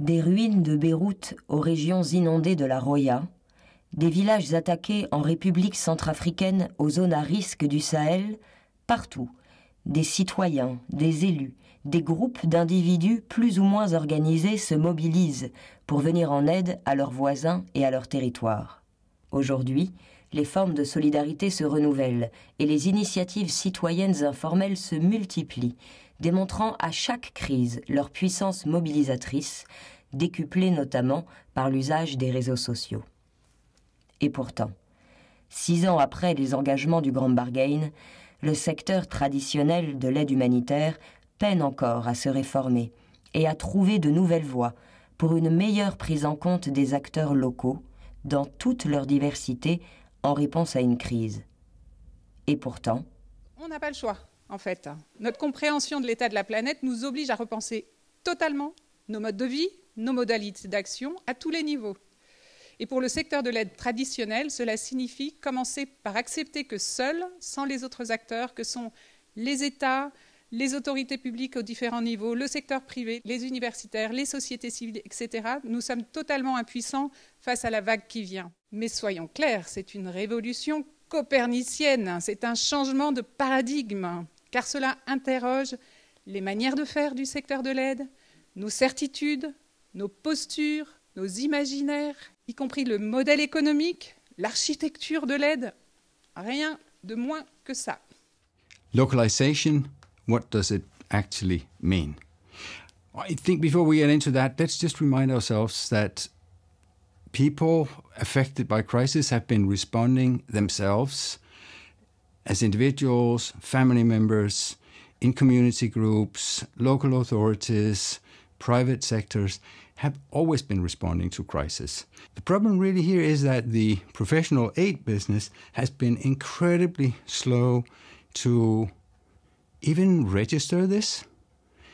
Des ruines de Beyrouth aux régions inondées de la Roya, des villages attaqués en République centrafricaine aux zones à risque du Sahel, partout, des citoyens, des élus, des groupes d'individus plus ou moins organisés se mobilisent pour venir en aide à leurs voisins et à leur territoire. Aujourd'hui, les formes de solidarité se renouvellent et les initiatives citoyennes informelles se multiplient, démontrant à chaque crise leur puissance mobilisatrice, décuplée notamment par l'usage des réseaux sociaux. Et pourtant, 6 ans après les engagements du Grand Bargain, le secteur traditionnel de l'aide humanitaire peine encore à se réformer et à trouver de nouvelles voies pour une meilleure prise en compte des acteurs locaux, dans toute leur diversité, en réponse à une crise. Et pourtant... On n'a pas le choix, en fait. Notre compréhension de l'état de la planète nous oblige à repenser totalement nos modes de vie, nos modalités d'action à tous les niveaux. Et pour le secteur de l'aide traditionnelle, cela signifie commencer par accepter que seuls, sans les autres acteurs, que sont les États, les autorités publiques aux différents niveaux, le secteur privé, les universitaires, les sociétés civiles, etc., nous sommes totalement impuissants face à la vague qui vient. Mais soyons clairs, c'est une révolution copernicienne, c'est un changement de paradigme, car cela interroge les manières de faire du secteur de l'aide, nos certitudes, nos postures, nos imaginaires, y compris le modèle économique, l'architecture de l'aide, rien de moins que ça. Localization, what does it actually mean? I think before we get into that, let's just remind ourselves that people affected by crisis have been responding themselves as individuals, family members, in community groups, local authorities, private sectors, have always been responding to crisis. The problem really here is that the professional aid business has been incredibly slow to even register this.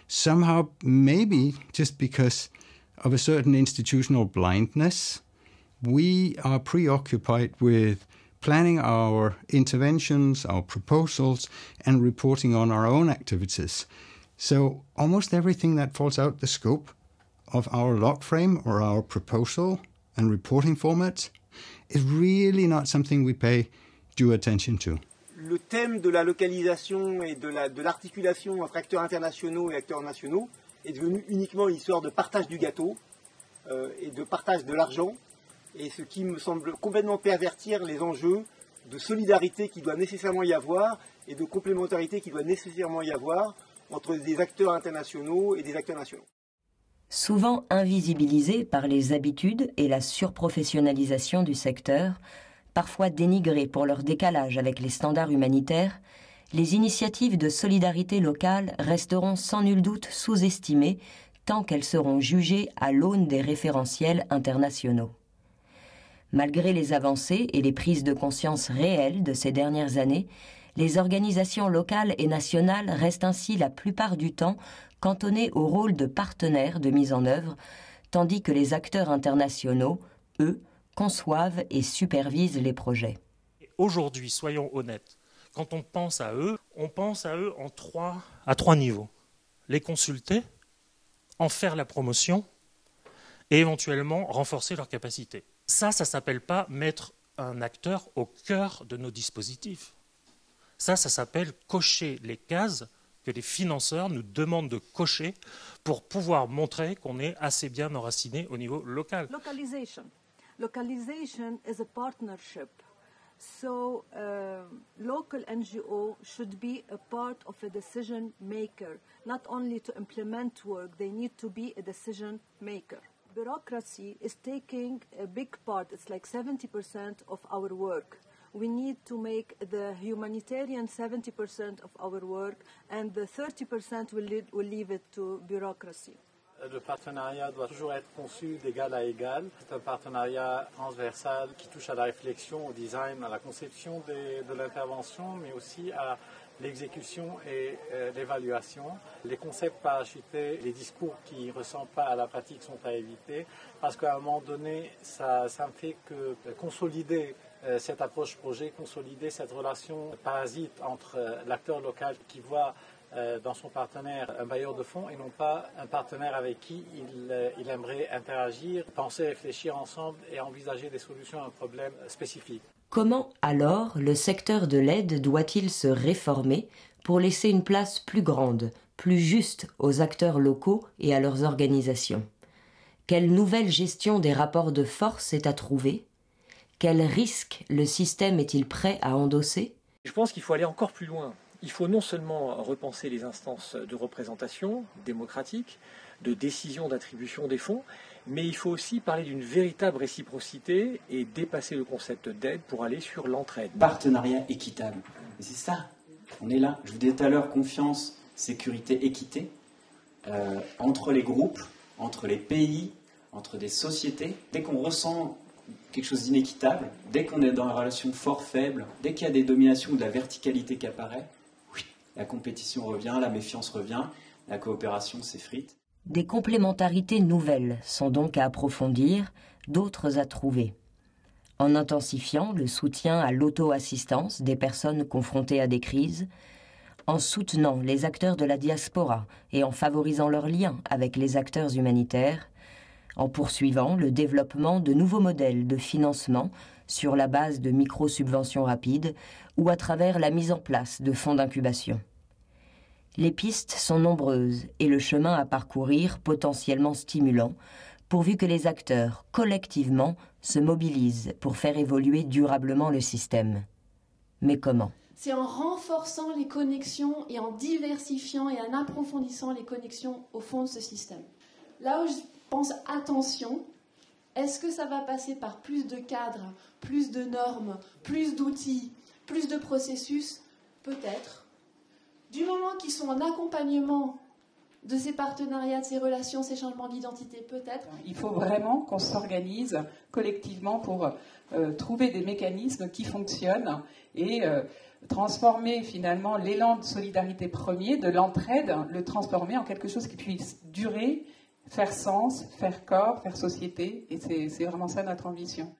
Somehow, maybe just because of a certain institutional blindness, we are preoccupied with planning our interventions, our proposals, and reporting on our own activities. So almost everything that falls out the scope of our log frame or our proposal and reporting formats is really not something we pay due attention to. Le thème de la localisation et de l'articulation entre acteurs internationaux et acteurs nationaux est devenu uniquement une histoire de partage du gâteau et de partage de l'argent, et ce qui me semble complètement pervertir les enjeux de solidarité qui doit nécessairement y avoir et de complémentarité qui doit nécessairement y avoir entre des acteurs internationaux et des acteurs nationaux. Souvent invisibilisés par les habitudes et la surprofessionnalisation du secteur, parfois dénigrés pour leur décalage avec les standards humanitaires, les initiatives de solidarité locale resteront sans nul doute sous-estimées tant qu'elles seront jugées à l'aune des référentiels internationaux. Malgré les avancées et les prises de conscience réelles de ces dernières années, les organisations locales et nationales restent ainsi la plupart du temps cantonnées au rôle de partenaires de mise en œuvre, tandis que les acteurs internationaux, eux, conçoivent et supervisent les projets. Aujourd'hui, soyons honnêtes, quand on pense à eux à trois niveaux. Les consulter, en faire la promotion et éventuellement renforcer leurs capacités. Ça s'appelle pas mettre un acteur au cœur de nos dispositifs. Ça s'appelle cocher les cases que les financeurs nous demandent de cocher pour pouvoir montrer qu'on est assez bien enraciné au niveau local. Localization is a partnership. So local NGO should be a part of a decision maker. Not only to implement work, they need to be a decision maker. Bureaucracy is taking a big part. It's like 70% of our work. We need to make the humanitarian 70% of our work, and the 30% will leave it to bureaucracy. Le partenariat doit toujours être conçu d'égal à égal. C'est un partenariat transversal qui touche à la réflexion, au design, à la conception de l'intervention, mais aussi à l'exécution et l'évaluation. Les concepts parachutés, les discours qui ne ressemblent pas à la pratique sont à éviter, parce qu'à un moment donné, ça ne fait que consolider cette approche projet, consolider cette relation parasite entre l'acteur local qui voit dans son partenaire un bailleur de fonds et non pas un partenaire avec qui il aimerait interagir, penser, réfléchir ensemble et envisager des solutions à un problème spécifique. Comment alors le secteur de l'aide doit-il se réformer pour laisser une place plus grande, plus juste aux acteurs locaux et à leurs organisations? Quelle nouvelle gestion des rapports de force est à trouver? Quels risques le système est-il prêt à endosser? Je pense qu'il faut aller encore plus loin. Il faut non seulement repenser les instances de représentation démocratique, de décision d'attribution des fonds, mais il faut aussi parler d'une véritable réciprocité et dépasser le concept d'aide pour aller sur l'entraide. Partenariat équitable. Et c'est ça, on est là. Je vous disais tout à l'heure, confiance, sécurité, équité, entre les groupes, entre les pays, entre des sociétés. Dès qu'on ressent quelque chose d'inéquitable, dès qu'on est dans une relation fort-faible, dès qu'il y a des dominations ou de la verticalité qui apparaît, oui, la compétition revient, la méfiance revient, la coopération s'effrite. Des complémentarités nouvelles sont donc à approfondir, d'autres à trouver. En intensifiant le soutien à l'auto-assistance des personnes confrontées à des crises, en soutenant les acteurs de la diaspora et en favorisant leurs liens avec les acteurs humanitaires, en poursuivant le développement de nouveaux modèles de financement sur la base de micro-subventions rapides ou à travers la mise en place de fonds d'incubation. Les pistes sont nombreuses et le chemin à parcourir potentiellement stimulant, pourvu que les acteurs, collectivement, se mobilisent pour faire évoluer durablement le système. Mais comment ? C'est en renforçant les connexions et en diversifiant et en approfondissant les connexions au fond de ce système. Là où je pense attention, est-ce que ça va passer par plus de cadres, plus de normes, plus d'outils, plus de processus? Peut-être. Du moment qu'ils sont en accompagnement de ces partenariats, de ces relations, ces changements d'identité, peut-être. Il faut vraiment qu'on s'organise collectivement pour trouver des mécanismes qui fonctionnent et transformer finalement l'élan de solidarité premier, de l'entraide, le transformer en quelque chose qui puisse durer, faire sens, faire corps, faire société. Et c'est vraiment ça notre ambition.